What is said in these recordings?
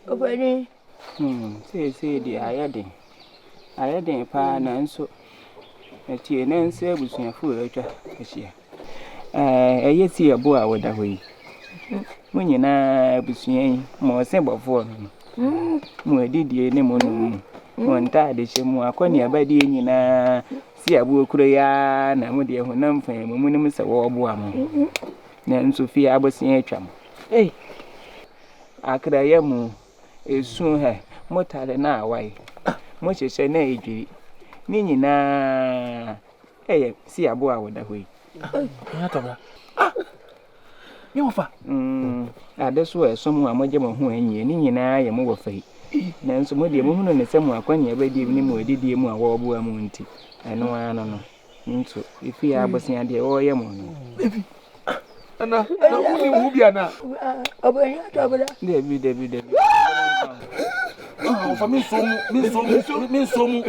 Obani. Say the ayade pa nanso. Eti nanso abusuafo atwa ahia. Eyesi abo a woda hoyi. Munyina abusuan mo se bofo no. Mu adidie ne mo no. Mo ntaade hyemu akoni abadi nyina si abo okuro ya na mo de honam fan mo munim se wo bo am. Nanso fi abosia atwam. Akra yamu esu he motale na awai mo hyehye na edwiri ni nyina si abo a woda hoyi ya tobra mi wofa ade so esom a moje mo ho anyi ni nyina ye mo wofai nanso mo de mo hunu ne semu akwani abadi ni mo adidie mu a wo bo am nti eno ano no nto ifi abosia de wo ye mo no ana na uni hubia na obanya tobra debi fa mi somu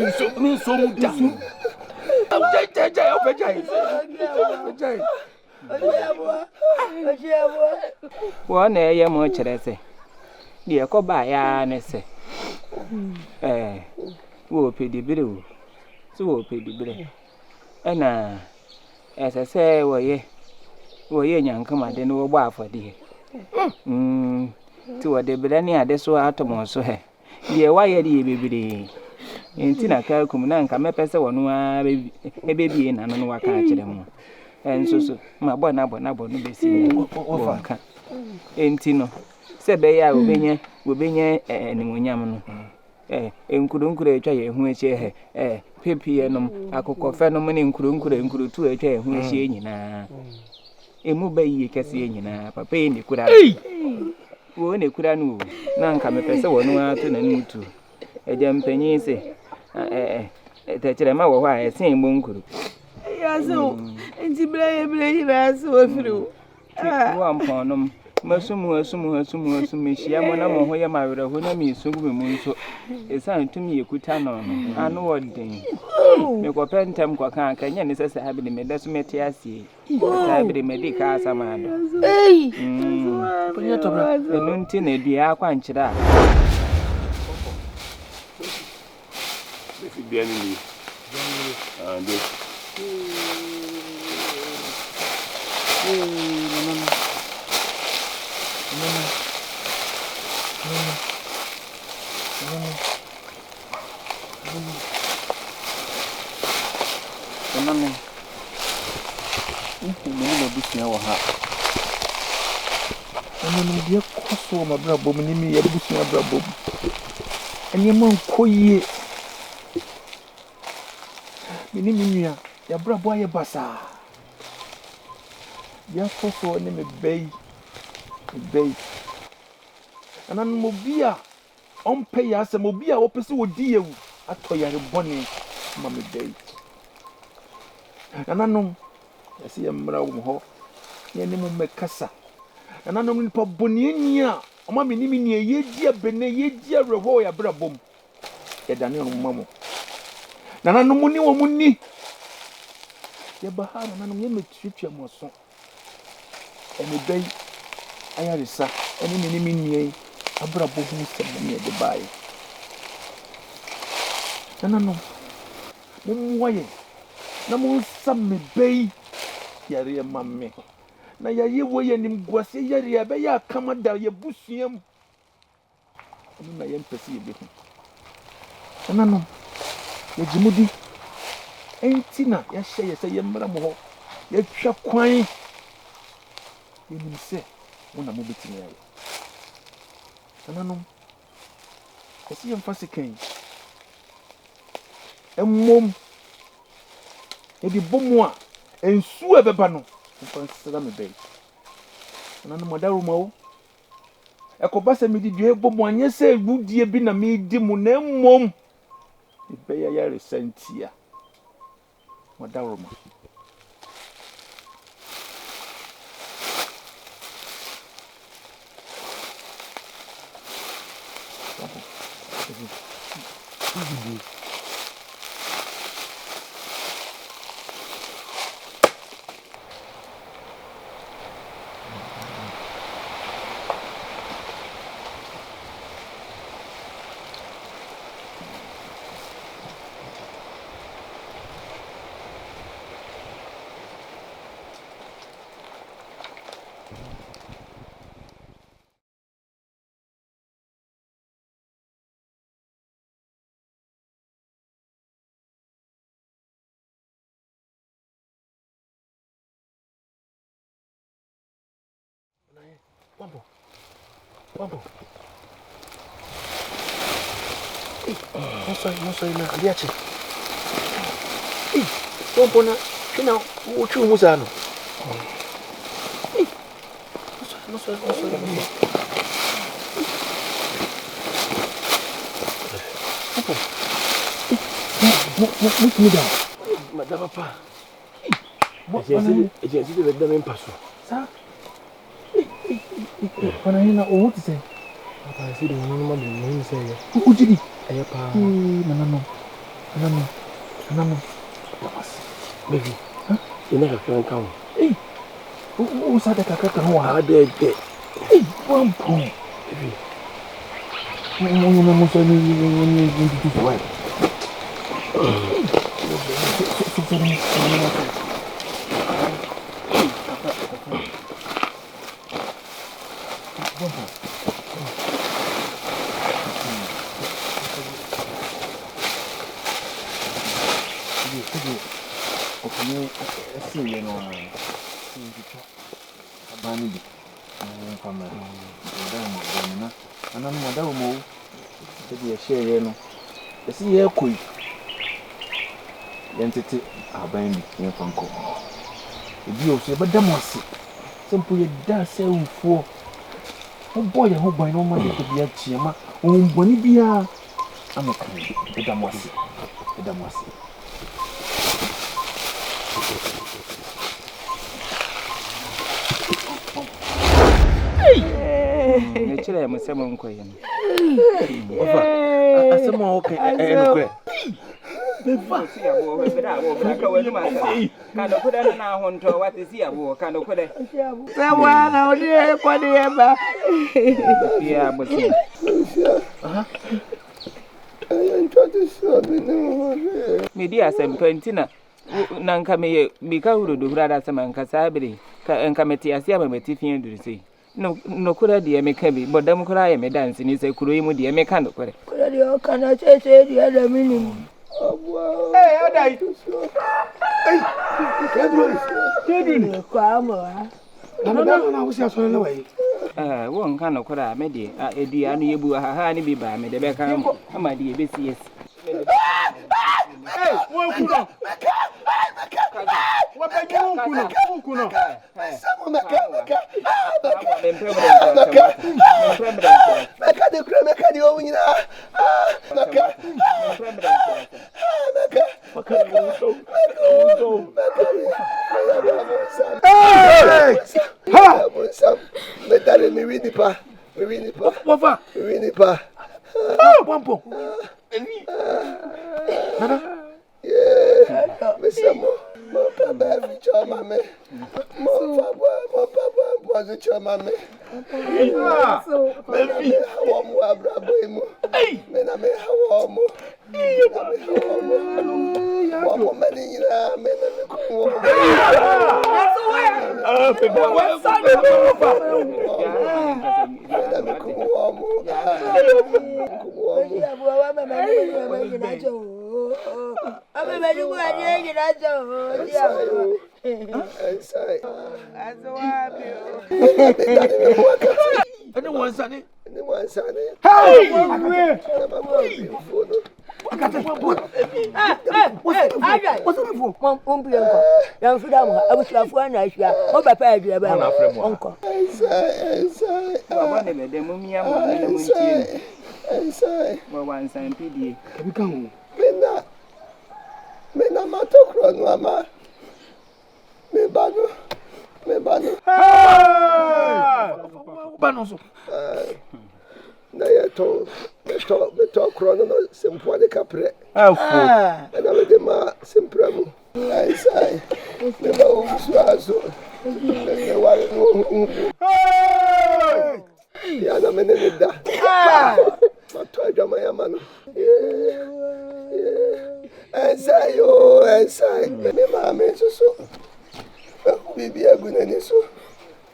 ja jai wo na ye mo kire se de ko ba ya ne se wo pedibire wo so wo pedibire ana esese wo ye nyankama de no wo gba afode ti wo de bele ni ade so atomo so he de wa ye de bebire enti na ka kum na nka mepese wono a ebebie na no waka akire mu enso so ma bona no besi ni waka enti no se be ya obenye enwonyam no nkuru etwa ye hu eche he pepie nom akokofɛ nom ne nkuru tu etwa ye hu eche nyina emu bayi kese nyina papa ye ne kura wo ne kura no na nka mepese wono a to na nutu eja mpanyi se techere ma wo ha ese mbo nkuru ya so enti bre na so ofiru wo amponom masumu hia mo na mo ho ye mawere ho na mi sugu mu nso esan tumi ekuta no anu wodin me ko pentem ko kan anya ne sese ha bi me da so meti asie ha bi me di ka asama do ponya tobra enu nti na dua akwa nkyira If you any and Mama, no busia wa ha. Ana dia koso ma bra bom ni mi ya busia bra bom. Anye man koyie. Mini minua ya bra bo aye basa. Ya koso ne me bei. Ana mo bia ompe ya se mo bia wo pese wo di yewu ato yare bone ma me bei. Ananom yesi yemra wo ho ye ne mo mekasa ananom nipa boniani a o ma me ni mi ne yedi abene yedi areho ya brabom ye dane on mamo ananom ni wo munni ye bahara ananom ye metwetwa mo so ene bei ayaresa ene ni mi nie abrabom sem ne de bai ananom mo waye na mo samme bei yare mamme na yaye wo ye nim guase yare ya be ya kama da ye busuam na ye mpese ye be hu nanom ye jimudi entina ya hye ye se ye mmra mo ho ye twa kwan ye nim se wona mo betini ya nanom esi ye mfase kan emmom edi bomwa ensu ebeba no mfansira me bei na no modaru mawo ekobasa me di due bomwa anye se wudie bi na me di mu na mmom be ya resentia modaru ma Wambo. Moso ina aliache. Wambo na kina uchu musano. Moso. Muda. Madame papa. J'ai essayé de donner un passo. Ça? Pana hina o what say? Papa say the one man dey say. O jidi. Aye pa. Manano. Baby. Huh? You never can come. O sa de kaka kan wa de. One point. Baby. Mo so ni tu wa. Entity aban bi yen fanko ebi o se beda mo ase sempo ye da se ufo o boy ho ban no ma de bi a chiema o mboni bia amaka beda mo ase ne chire mo semo nkoye ofa asemo o kan enokre Before see abo we beda abo ka wani ma ka no kuda na honto wate see abo ka no kuda Sawa na odi e kwani e ba. ya bo see Ayan chati sabi no. me dia sempentina na nka me ka hurudu hurada sama nka sabire ka nka meti asia ma meti fie nduru sei no kuda de me ka bi bodam kura ye me dance ni sei kuro yi mu de me ka no kuda Kura di o kana se di ada minimum. Hey, Odai. Hey, Kedri. Kwa mo. Na wo sia so le wai. Wo nka no kura me de edi anu yebu ha ni bi ba me de be kan ama de be si yes. Hey, wo kuno. Wo be kuno. Samo meka. Meka de kura meka de o nyina. Meka. Sam, metale mi wini pa. Wafa. Wini pa. Pompo. Nana. Yeah. Mesamo. Mo pa ba vi chama me. Mo pa zo chama me. Baby, hawa mu abrabo imu. Mena me hawa mu. Mo meni ina mena me ko. Anyone sane? Hey! What's the phone? Uncle. Young Fidam, I was like one I shall. Oh, Papa, I do about uncle. Wa wane me de mu mia mo ne mu ntie. Wa wan san pidie. Can we come? Mena matokro no ama. Me bano. Banoso. Na ya to krono no sempo de kapre. Afu. Na me de ma sempra mu. Sai. Me ba o suazo. Me wa no. Ya na me ne da. To adama ya mano. Ensai. Me ma me so. Bibi aguna ni so.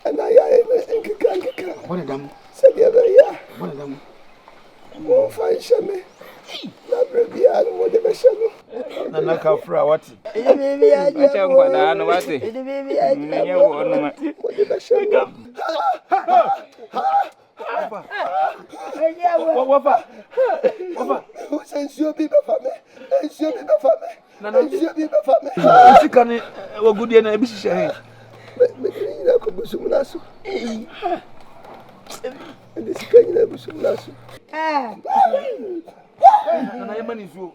Ana ya nkika. What dam? Said the other year. What dam? Mo fa shame. Na brebia no mo de be shame. Nana Kafra, what? Acha nkwadaa no wate. Nye wo no ma. Wafa. Ensure people for me. Sikane wagudie na ebishishe. Ina ko busumnaso. Ende sikanye busumnaso. Nana yemani su.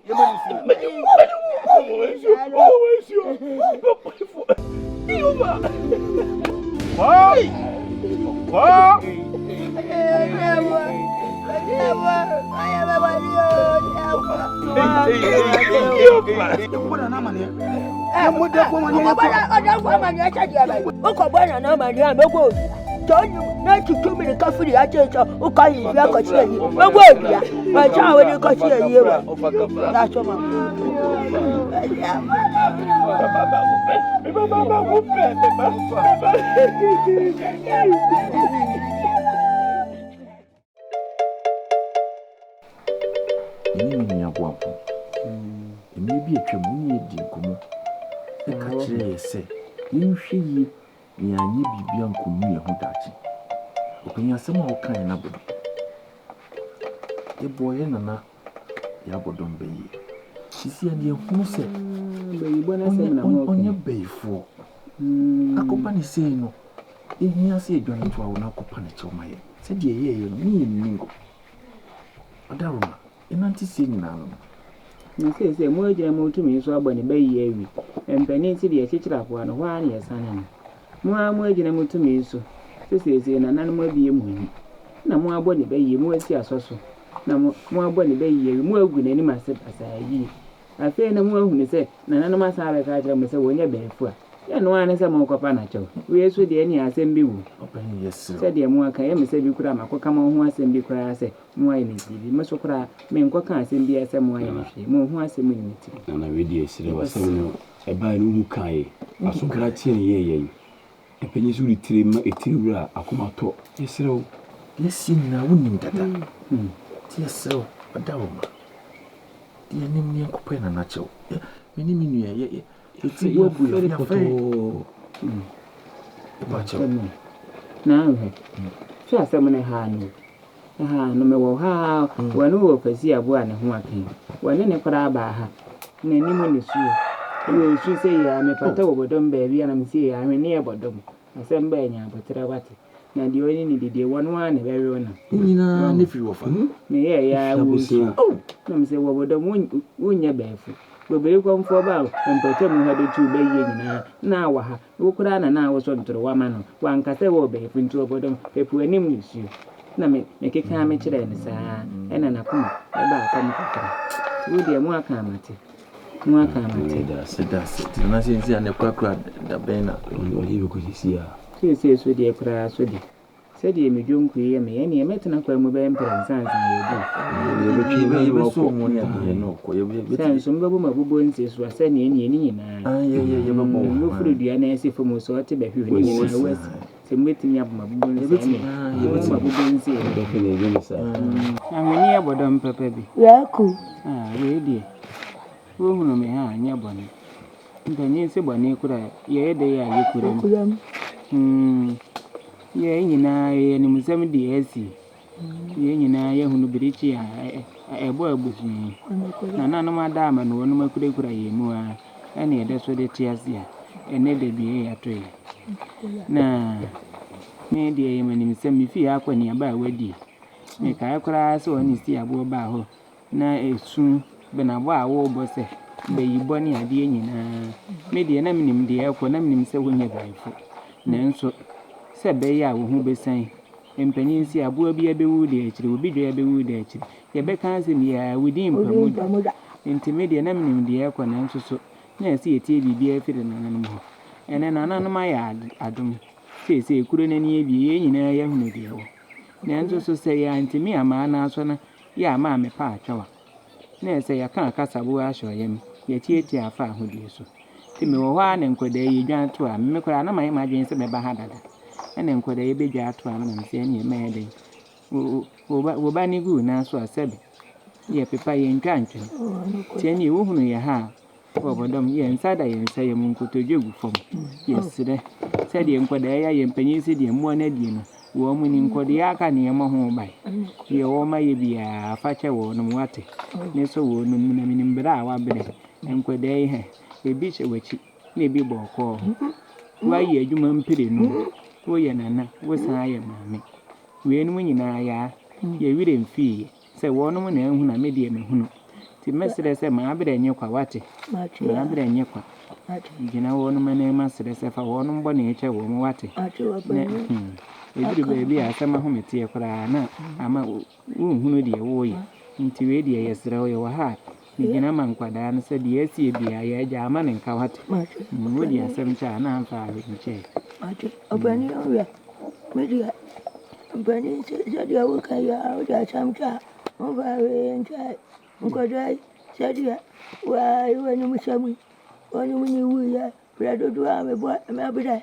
Mimi aboapo. Emebi atwa mu ye di nkomo. E ka kire yese. Nhwe yi ni anye bibia nkomu ye ho dachi. Openya asem a wokan na bodo. E boye nana ya bodom beyi. Sisi ande ehunu se Beyi bona sem na mo. onye beyifo. Akopa ni sei no. Ehia se edwan to a wona akopa na choma ye. Se de ye ni ningo. Adaroma inanti si nyina no. Na se mo agya mo tumi so abɔ ne bayi awi. Empani si de akikira po ano hwa ne yesane. Mo agya mo tumi so. Se na nan mo abie mu ni. Na mo abɔ ne bayi mo asi asoso. Na mo abɔ ne bayi awi mo agu n'ani ma se asayi. Afei na mo ahunu se na nan ma sa ka kira mo se wonya bɛfu a. Ya no ane se mo kopa na kyɛw. We so de ani asɛm bi wu. Opani yes. Se de mo aka ye me se bi kura makoka mo ho asɛm bi kura se mo ayi ne bibi me so kura me nkoka asɛm bi asɛm mo ayi ne hwe mo ho asɛm ni ti. Na we di esire wasɛm no e ba no mu kae asokra tie ne ye epanyi so ritire ma etire wura akomato esire o Yesi na wonim dada. Ti yesew adawoma. Ti enim ne enkopa na na kyɛw. Meni minu ye eti wo bu ya foto. Ba kyɛw. Na ho. So asɛm ne ha no. Ha no me wo ha wanu wo fasi abo ne ho akan. Wani ne kora ba ha. Na nim ne su. Wo su se ya me pata wo bodom ba bia na me se ya me ne ye bodom. Asɛm ba nya abotra wate. Na di oni ni di wonu ane be we na. Nyina ne firi wo fa. Me ye ya wo su. Na me se wo bodom wonya ba fu. Bobere kwamfo ba mpatam ha de tu be ye nyina na wa ha wo kura na wo so ntoro wa ma no wankase wo be fu ntu obodom epu anim ni su na me keka me kire ne saa ena na kuma e ba aka me kakra wo de mu aka amate da se na sensi ane kwakra da bena oli be ko sisi a se so de kura so de se de me dwonku ye me ene metena kwa mu be mpransan san ye be twi be so mu ne no ko ye san so mbabu mabubo nse so asa ne ene nyina ye be bo wo furu dua na ese fomo so ote be hwe nyina wasi se mbetimi abumabubo nse ye be mabubo nse be fene ye sa ameni abodom papa bi Yaku. we die wo hunu me ha anya bone ntanyi se bone kura ye de ya ye kura ye nyina ye ni musam di esi ye nyina ye hunu birichi a ebo abusu na nanom ada ama no wonu makura ye mu a ene de so de tiase a ene de bi ya toyi na me de ye mani musam mi fi akwani aba wadi me kai kura so oni si abo ba ho na esu be na bo a wo bo se be yibo ni ade nyina me de na minim de ekwo na minim se wonya baifo na nso se be ya wo hu besan empanyin si abo bi abewu de akire obi dwa abewu de akire ye be kan se mi ya wudi mpamu intimidate na minim de ekwo na nso so na esi etie bibia afire nanan mo ene nanan ma ya adum se ekuro na ni ebi ye nyina ya hunu de wo na nso so se ya ntimi ama na so na ya ma me pa atwa na ese ya kan kasabo ahyo yem ye tietie afa ahodie so timi wo ha ne nkoda yi dwan to a me kora na mai ma dwen se be ba ha dada ene nkoda yi be dwa to a na nse ne me de wo ba ni gu na so asabi ye pepa ye ntwantwe tie ni wo hunu ye ha Obodom yen sada yen say munkotoje gu fam. Yesre. Said yen kwada ya yen panyin si de mo na die no. Wo mu ni nkode aka ne yema ho bai. Ye wo ma ye bia afache wo no wate. Ne so wo no mu na minim bra wa bede. Enkwada he. Ebi che wachi. Na ebi boko. Wa ye adwuma mpire no. Wo ye nana, wo san ye maame. We no nyina ya. Ye wire mfie. Se wo no mu na ehu na me de me hunu. Ti mesere se ma abere nye kwa wate. Ma abere nye kwa. Gina wo no mane masere se fa wo no mbo na eche wo mu wate. Ebi baby asema ho metie kora na ama hunu de wo ye. Nti we de yesere wo ye wa ha. Gina man kwada na se de esi bia ye agya ama ne nka wate. Wo de asem cha na amfa we nche. Obani oya. Media. Obani se de wo ka ya o da chamcha. Mo ba we nche. Nkodai sadia wa ni mushamu wani muni wuya brado do ame bo me abida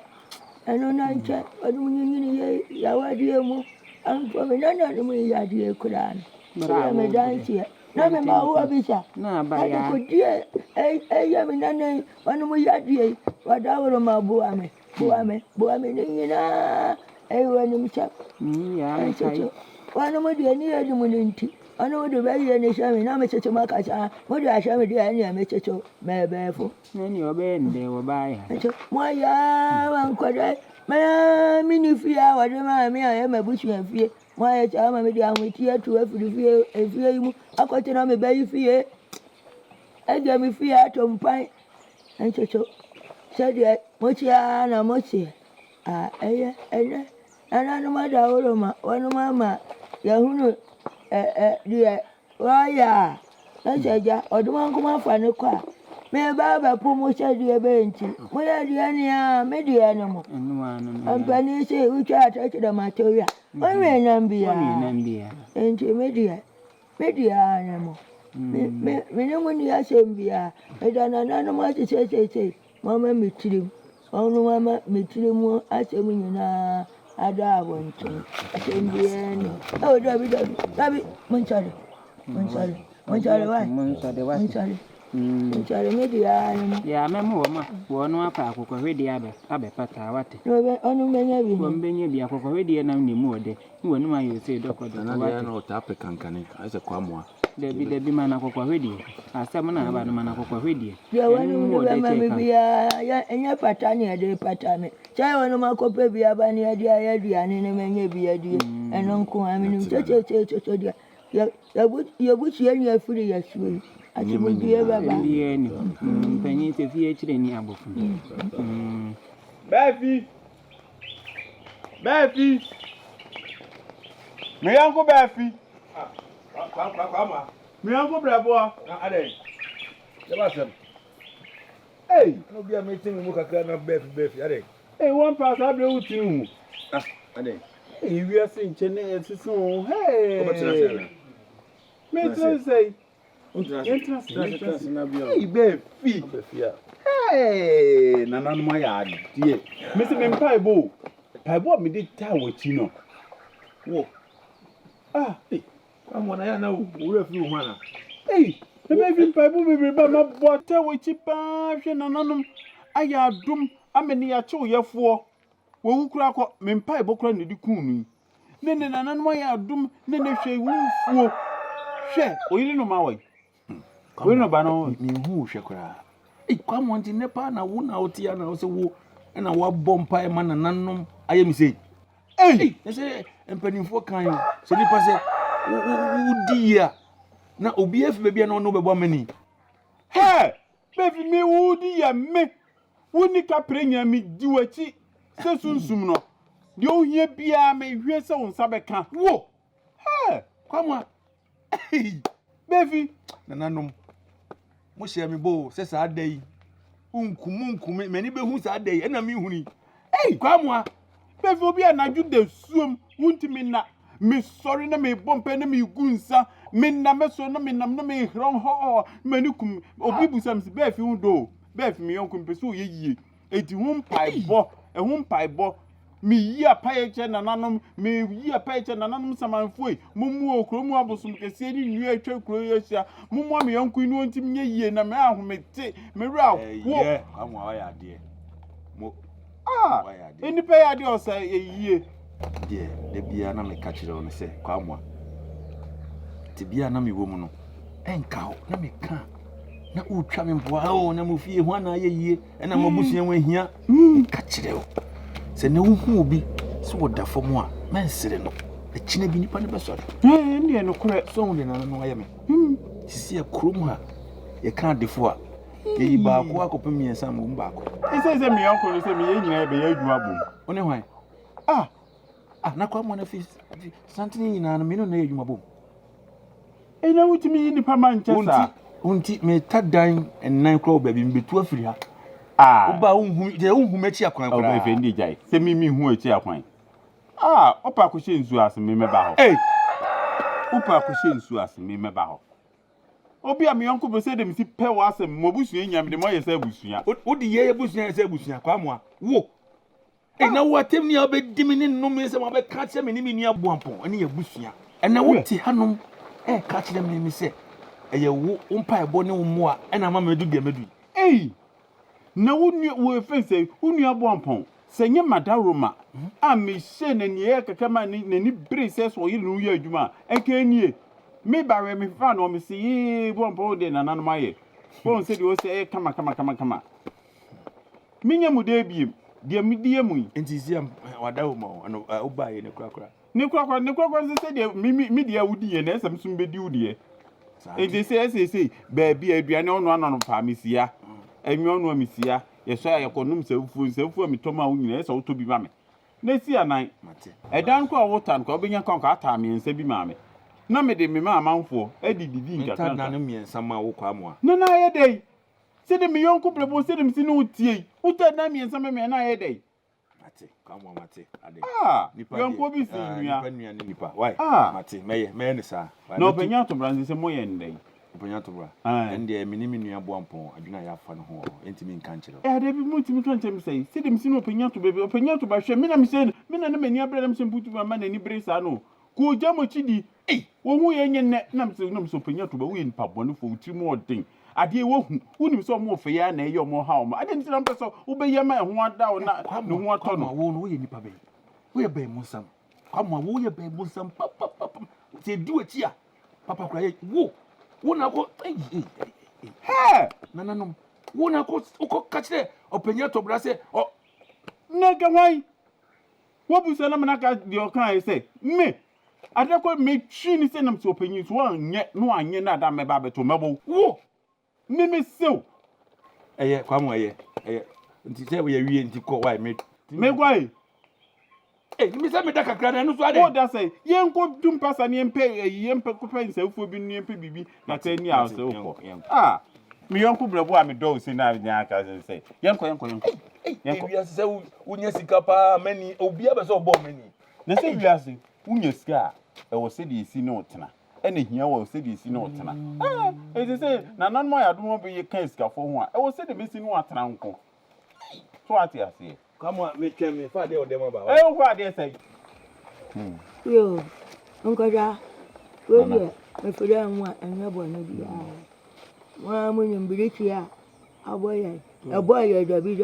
eno na nche wani muni ni ya wadi mu an fo me nana ni muni ya die kuran na me dansi na me ma wo bisa Na ba ya ko die ya me nana wani mu ya die wada woro ma bo ame ni na wani musha ya kai wani mu die ni ya di muninti Ano would be any shame, now Mr. Tomaka, what do I shall be any Mr. Mabefo? Many obey they will buy. Why, Uncle, my mini fear, what am I am a bush and fear. Why, I'm a medium with here to every fear, a fear, I got to me baby fear. I gave me fear to pine. And so said yet, Mochiana Mochi. And I know my daughter, one mamma, Yahoo. Dear, why, I said, or the one come off and a car. May Baba promotion dear bench. Where the any medi animal. And Penny say, which are touching the material. One may Nambia. And media animal. When you are saying, Bia, I don't know what to say. Mamma, me trim. Only mamma, me trim, I say, when you Ada want to. Oh, David, Monchari, why? Monchari, maybe I am. Ya memo wonu apa akoko hwedi abe pata wate. No, onu menya bi. Wo mbenye bi akoko hwedi na nimu ode. Wonu ma yo say dokodo Na na na otape kankane. Ase kwamwa. Debi mana akoko hwedi. Asem na aba no mana akoko hwedi. Ya wonu be ma bi ya enya pata ne de pata me. Chai wonu ma kope bi aba ne ade aduane ne menya bi ade. Eno nko aminu che dia. Ya buchi eni afiri ya suwe. Ati mu bi baba. Bi ni. Panyi te fie chire ni abofu. Befi. Me yanko befi. Kwa. Me yanko brabo. Na ade. Yaba sem. Hey, no bia meeting mu kakra na befi ade. Hey, one pass abre uti mu. Ade. Hey, we are saying chene etison. Hey. Me tell say. Interest na bia. Hey, befi. Hey, nana no ya ade. Me se me mpaibo. Paibo me dey tie wachi no. Wo. Hey. Come on, I know we have few mana. Hey, the baby paibo be ba ma bota wachi pa hwe nananom aya dum ameni ya che oyefo. Wo wukura akọ me mpaibo kura ne di kunu. Ne nananom aya dum ne hwe wufuo. Hwe, oyiri no ma wai. We no ba no me hu hwe kura. Hey, come on, nepa na wo na otia na so wo na wa bompa e mana nananom aya mi sei. Hey, say empanimfo kan se nipa se Udia na obi efi bebia na no bebo mani. Hey, baby me udia me. Woni ka prenya mi di wachi se sunsum no. De ohie bia me hwe se won sabeka. Wo. Hey, kwamwa. Hey, baby, nananom. Mo hye me bo se sa adai. Unkum me ni be hu sa adai e na mi huni. Hey, kwamwa. Baby obi anaju de suom wuntimi na me sorry na me bompe na me gunsa me na me so na me nam na me hron ho manikum obi busam se be fi undo be fi me yonkum peso yeyie eti hu mpaibo me yi apaye che nananom me yi apaye che nananom samanfoi mumu okromu abosum kese ni nwi atwa kro yesia mumu me yanku ni ontim nye yie na me ahomete me ra wo amwa ya de mo enipa ya de osa yie de bia na me ka kire on se kwa amwa ti bia na me wo mu no enka ho na me ka na utwa me mboa na mo fie ho na yie na mo busua ho ahia ka kire o se ne hu obi so woda fom a mensere no ekine bi nipa ne beso ndi no kure so won de na no aye me sisi akrom ha ye ka defo a ye ba ko akopem miensa mo mba ko ise me yanko no se me ye nyina be ye adwuma bom one hwan na kwa mo na fi santini nyina no me no na ye adwuma bom ena wutimi yi nipa manchester unti me tadan ennan kro ba bi mbetu afiri ha oba unhu mechi akwan kra oba fe ndi jai se mi hu achi akwan opa ko hye nsu ase me meba ho opa ko hye nsu ase me meba ho obi am yonko be se dem si pe wa ase mo busua nyam de mo ye se busua odi ye busua se busua kwa mo wo na watem ni obedimi ni no me se mo be ka che me ni ni aboampon ene ye busua na wuti hanom ka che me se eye wo umpa ebo ne wo mo a na ma medu de medu na wonu wo fense wonu aboampon se nye madaroma a me hye na ne ye kakama ni bere se so yi no ye adwuma enka nie me bare me fa no me se yi boampon de nananom aye won se de wo se kama minya mu de biem de mi de mu enti si am wadawo ma no oba ye ne kura ne kura se de mi de awudi ye na esam sum be di wudi enti se baabi aduane ono anano pa mesia enwo ono mesia ye so ya konum sefu mi toma wo nyina ye so to bi ma me na si anan edan ko wotan ko obenya kon ka ata me nsa bi ma me na me de me ma amanfo edididi nkata na no miensa ma wo kwa mo na ye dei se de me yonko plebo se de me si no tie uta na miensa me na ye dei mate kwa mo mate ade nipa yonko bi si nua nipa why mate meye ne sa no obenya to branzi se moye ndei obenya to bra ende minimi nua boampon adwuna ya fa no ho enti mi nka nkire de bi mutimi to ntem sei se de me si no obenya to bebe obenya to ba hwe me na me se me na mani abra me se mputu ba ma na ni bre sa no ko jamo chidi wo hu ye nyenne na me so obenya to ba wo nipa bone fo utimi odin ade wo hu unim so mo fe ya na ye mo ha o ma ade ntina mpe so wo be ye ma ho ada o na no ho ato no wo ye nipa be wo ye be musam kwama wo ye be musam papa se di wachi a papa kura ye wo na ko na wo na ko ka kire openya to bra se nega wai wo bu se na me na ka di o kan se me ade ko me twi ni se na so openyi so anye na da me ba beto mebo wo me sew eye kwama eye nti se wo ye wie nti ko wai me gwai mi se me da kakra na no so ade o da say yenko dum pasa ni yempe ko pen sefo bi ni yempe bibi na te ni aso ko mi yonko brebo a me do si na nya aka say yenko wi se unya sika pa mani obi abe so bo mani na se wi ase unya sika e wo se de isi no tena ene hia wo se de isi no tena e se na nan mo ya do mo be kan sika fo ho a e wo se de mesi no atena nko so ati ase kama me tweme fa de odema ba o fa de say yo nkoja we me fere nwa anya bo na bi wa mo nyimbiriki a aboye da bi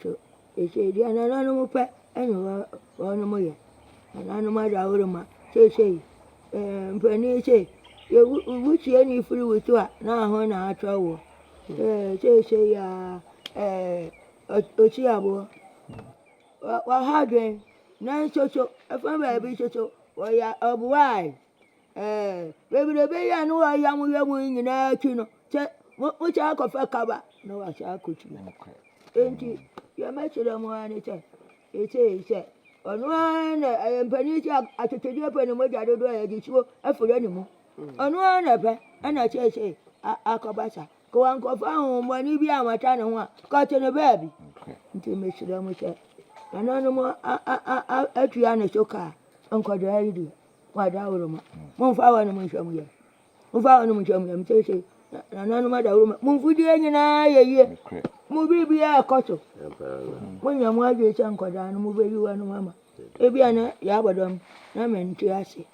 so e se di anana no pe enyo wa no mo ye anana ma da woro ma se mpani se ye wuchi ani firi wutu a na ho na atwa wo se ya ochi abo wa hadwen na chocho afa ba bi chocho wa ya obuwai bebi ya no wa ya mu nyina tu no che mo cha ko fa kaba no wa cha ko tu enti ya ma chere mo ani che che onu na mpani che atetedi pe no mo ja dodo ya di chiwo afure ni mu onu na pe ana che akobasa ko an ko fa hu mo ni bi amata ne ho a ko che ne baby nti me chere mo che ananu mo atu ya na choka anko da yidi wa da wuro ma mun fa wa ni mun shamu ya mtese ananu ma da wuro ma mun fudi nyina yeye mu bibi ya koto When your mother is uncle, and move you and mamma. Ebiana, Yabadam, Naman Tiasi.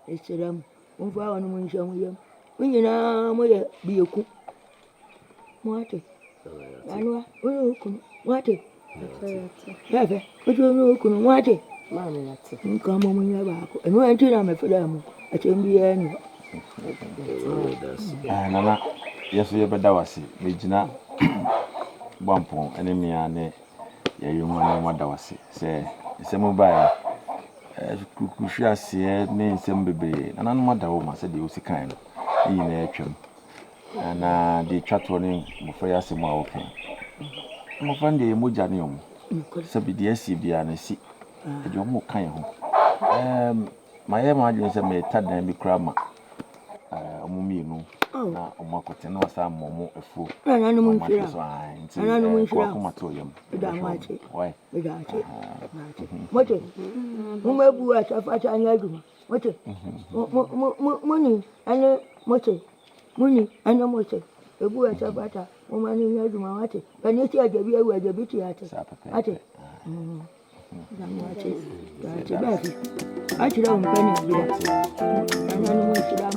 It's them. One for one when you when you know, be a cook. What? Anwa, what? Yave, but you know, couldn't want it. Come on, when you're back. And when I'm for them, I can be any. Nana, yes, you better was it. Regina Bumpon, enemy, and you want what that was it. Say, it's a mobile. Kushia see, name some baby, and I'm not the woman said you was kind in action. And the chat running before I see more open. I'm friend the Mujanium. Sabi the SCB and I see. You more kind home. My emergency may tell them be crammer. Mummy, no. Na omakote na wasa momo efu. Na nanu munchira. Na nanu munchira. Kwa toyam. Bidamache. Why? Bidache. Mote. Mumebu asafacha anyaduma. Mote. Muni ane mote. Muni ane mote. Ebu asafata mumani anyaduma wate. Kanisi ajabi ewu ajabiti ate. Ate. Bidamache. Ate bafi. Achira umpeni bidamache. Na nanu munchira.